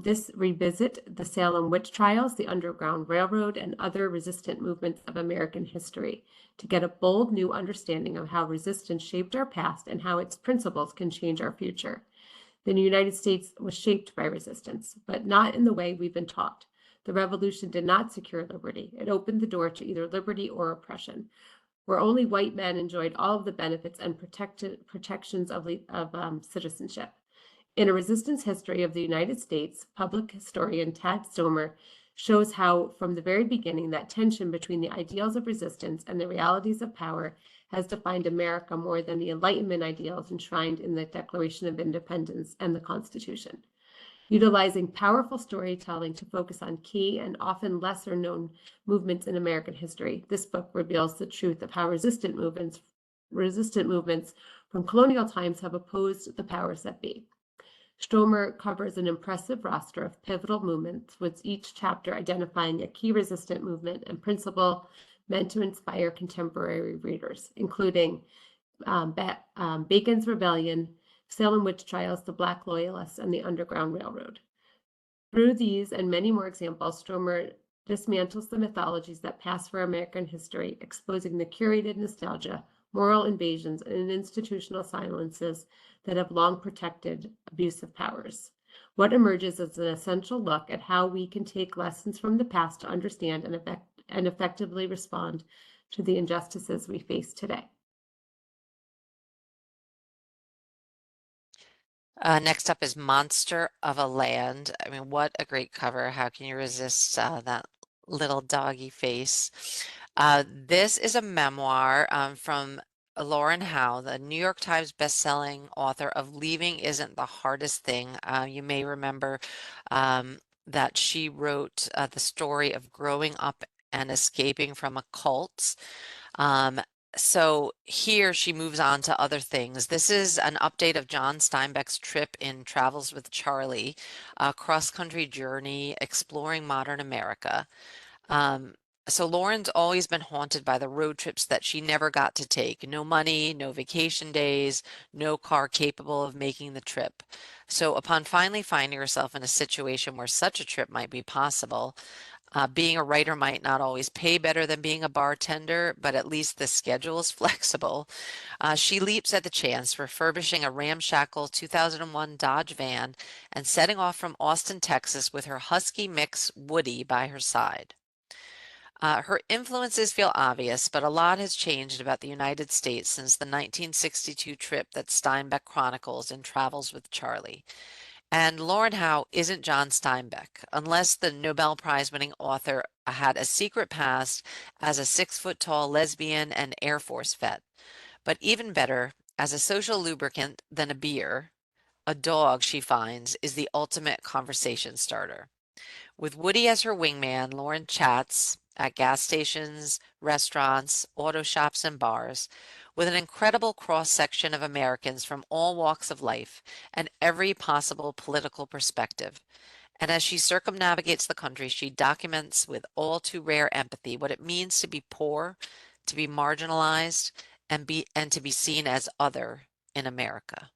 This revisit the Salem witch trials, the Underground Railroad, and other resistant movements of American history to get a bold new understanding of how resistance shaped our past and how its principles can change our future. The United States was shaped by resistance, but not in the way we've been taught. The revolution did not secure liberty. It opened the door to either liberty or oppression, where only white men enjoyed all of the benefits and protections of citizenship. In A Resistance History of the United States, public historian Tad Stomer shows how, from the very beginning, that tension between the ideals of resistance and the realities of power has defined America more than the Enlightenment ideals enshrined in the Declaration of Independence and the Constitution. Utilizing powerful storytelling to focus on key and often lesser known movements in American history, this book reveals the truth of how resistant movements from colonial times have opposed the powers that be. Stromer covers an impressive roster of pivotal movements, with each chapter identifying a key resistant movement and principle meant to inspire contemporary readers, including Bacon's Rebellion, Salem witch trials, the Black Loyalists, and the Underground Railroad. Through these and many more examples, Stromer dismantles the mythologies that pass for American history, exposing the curated nostalgia, moral invasions, and institutional silences that have long protected abusive powers. What emerges is an essential look at how we can take lessons from the past to understand and effectively respond to the injustices we face today. Next up is Monster of a Land. I mean, what a great cover. How can you resist that little doggy face? This is a memoir from Lauren Howe, the New York Times bestselling author of Leaving Isn't the Hardest Thing. You may remember that she wrote the story of growing up and escaping from a cult. So here she moves on to other things. This is an update of John Steinbeck's trip in Travels with Charlie, a cross-country journey exploring modern America. So Lauren's always been haunted by the road trips that she never got to take. No money, no vacation days, no car capable of making the trip. So upon finally finding herself in a situation where such a trip might be possible, being a writer might not always pay better than being a bartender, but at least the schedule is flexible. She leaps at the chance, refurbishing a ramshackle 2001 Dodge van and setting off from Austin, Texas with her husky mix Woody by her side. Her influences feel obvious, but a lot has changed about the United States since the 1962 trip that Steinbeck chronicles in Travels with Charlie. And Lauren Howe isn't John Steinbeck, unless the Nobel Prize-winning author had a secret past as a 6-foot-tall lesbian and Air Force vet. But even better, as a social lubricant than a beer, a dog, she finds, is the ultimate conversation starter. With Woody as her wingman, Lauren chats at gas stations, restaurants, auto shops, and bars with an incredible cross-section of Americans from all walks of life and every possible political perspective. And as she circumnavigates the country, she documents with all too rare empathy what it means to be poor, to be marginalized, and to be seen as other in America.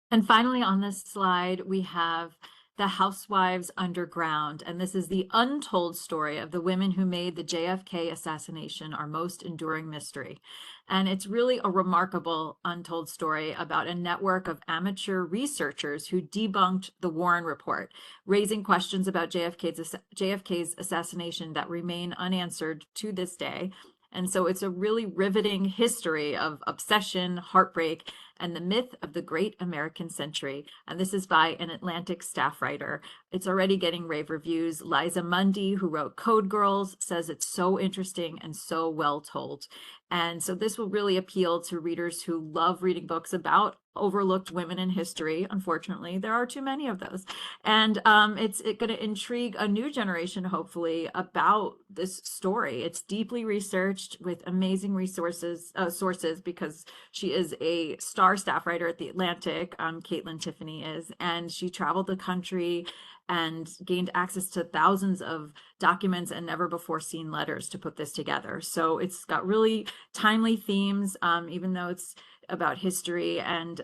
And finally, on this slide, we have The Housewives Underground. And this is the untold story of the women who made the JFK assassination our most enduring mystery. And it's really a remarkable untold story about a network of amateur researchers who debunked the Warren Report, raising questions about JFK's assassination that remain unanswered to this day. And so it's a really riveting history of obsession, heartbreak, and the myth of the great American century. And this is by an Atlantic staff writer. It's already getting rave reviews. Liza Mundy, who wrote Code Girls, says it's so interesting and so well told. And so this will really appeal to readers who love reading books about overlooked women in history. Unfortunately, there are too many of those. And it's going to intrigue a new generation, hopefully, about this story. It's deeply researched with amazing sources, because she is a star staff writer at The Atlantic, Caitlin Tiffany is, and she traveled the country and gained access to thousands of documents and never before seen letters to put this together. So it's got really timely themes, even though it's about history. And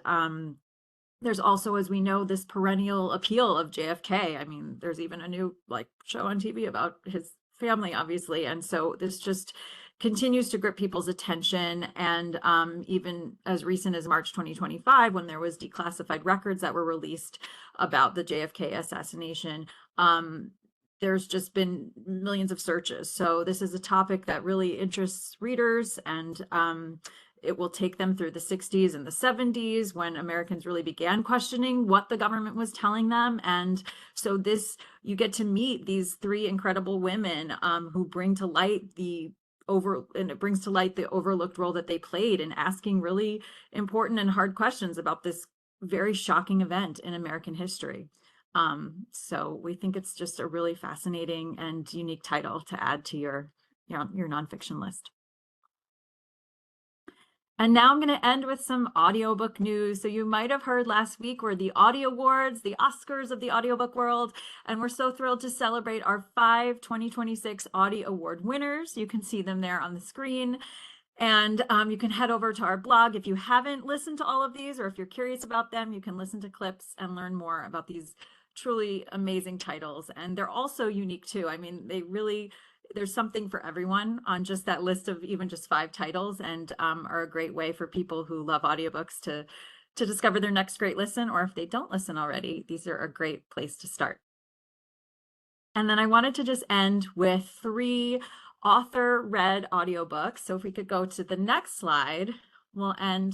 there's also, as we know, this perennial appeal of JFK. I mean, there's even a new show on TV about his family, obviously. And so this just continues to grip people's attention. And even as recent as March 2025, when there was declassified records that were released about the JFK assassination, there's just been millions of searches. So this is a topic that really interests readers, and it will take them through the 60s and the 70s, when Americans really began questioning what the government was telling them. And so you get to meet these three incredible women who bring to light it brings to light the overlooked role that they played in asking really important and hard questions about this very shocking event in American history. So we think it's just a really fascinating and unique title to add to your nonfiction list. And now I'm going to end with some audiobook news. So you might have heard last week were the Audio Awards, the Oscars of the audiobook world. And we're so thrilled to celebrate our 5 2026 Audio Award winners. You can see them there on the screen. And you can head over to our blog. If you haven't listened to all of these, or if you're curious about them, you can listen to clips and learn more about these truly amazing titles. And they're also unique too. I mean, there's something for everyone on just that list of even just 5 titles, and are a great way for people who love audiobooks to discover their next great listen, or if they don't listen already, these are a great place to start. And then I wanted to just end with 3 author-read audiobooks. So if we could go to the next slide, we'll end.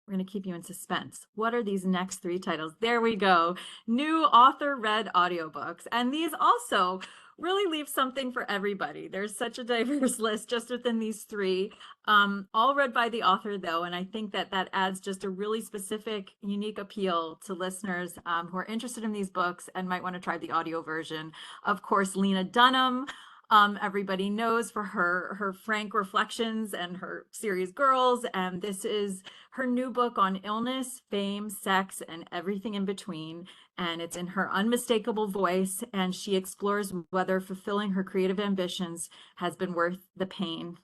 We're going to keep you in suspense. What are these next 3 titles? There we go. New author-read audiobooks. And these also really leave something for everybody. There's such a diverse list just within these 3, all read by the author, though. And I think that adds just a really specific, unique appeal to listeners who are interested in these books and might want to try the audio version. Of course, Lena Dunham, everybody knows for her frank reflections and her series Girls. And this is her new book on illness, fame, sex, and everything in between. And it's in her unmistakable voice. And she explores whether fulfilling her creative ambitions has been worth the pain.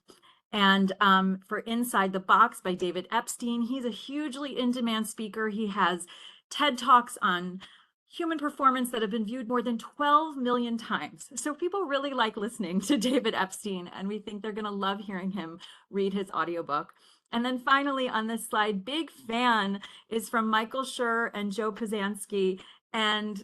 And for Inside the Box by David Epstein, he's a hugely in-demand speaker. He has TED Talks on human performance that have been viewed more than 12 million times. So people really like listening to David Epstein, and we think they're going to love hearing him read his audiobook. And then finally on this slide, big fan is from Michael Schur and Joe Poznansky, and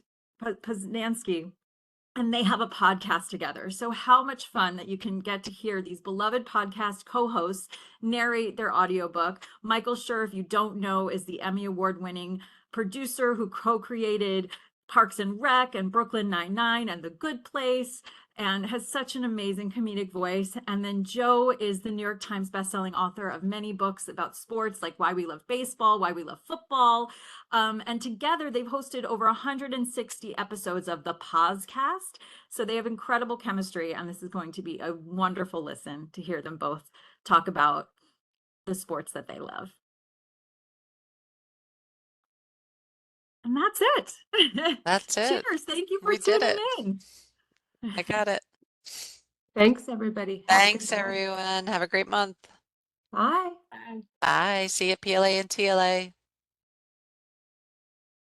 they have a podcast together. So how much fun that you can get to hear these beloved podcast co-hosts narrate their audiobook. Michael Schur, if you don't know, is the Emmy Award-winning producer who co-created Parks and Rec and Brooklyn Nine-Nine and The Good Place, and has such an amazing comedic voice. And then Joe is the New York Times bestselling author of many books about sports, like Why We Love Baseball, Why We Love Football. And together they've hosted over 160 episodes of the Podcast. So they have incredible chemistry, and this is going to be a wonderful listen to hear them both talk about the sports that they love. And that's it. That's it. Cheers. Thank you for We did tuning it. in. I got it. Thanks, everybody. Have a good Thanks, day. everyone. Have a great month. Bye. Bye. See you at PLA and TLA.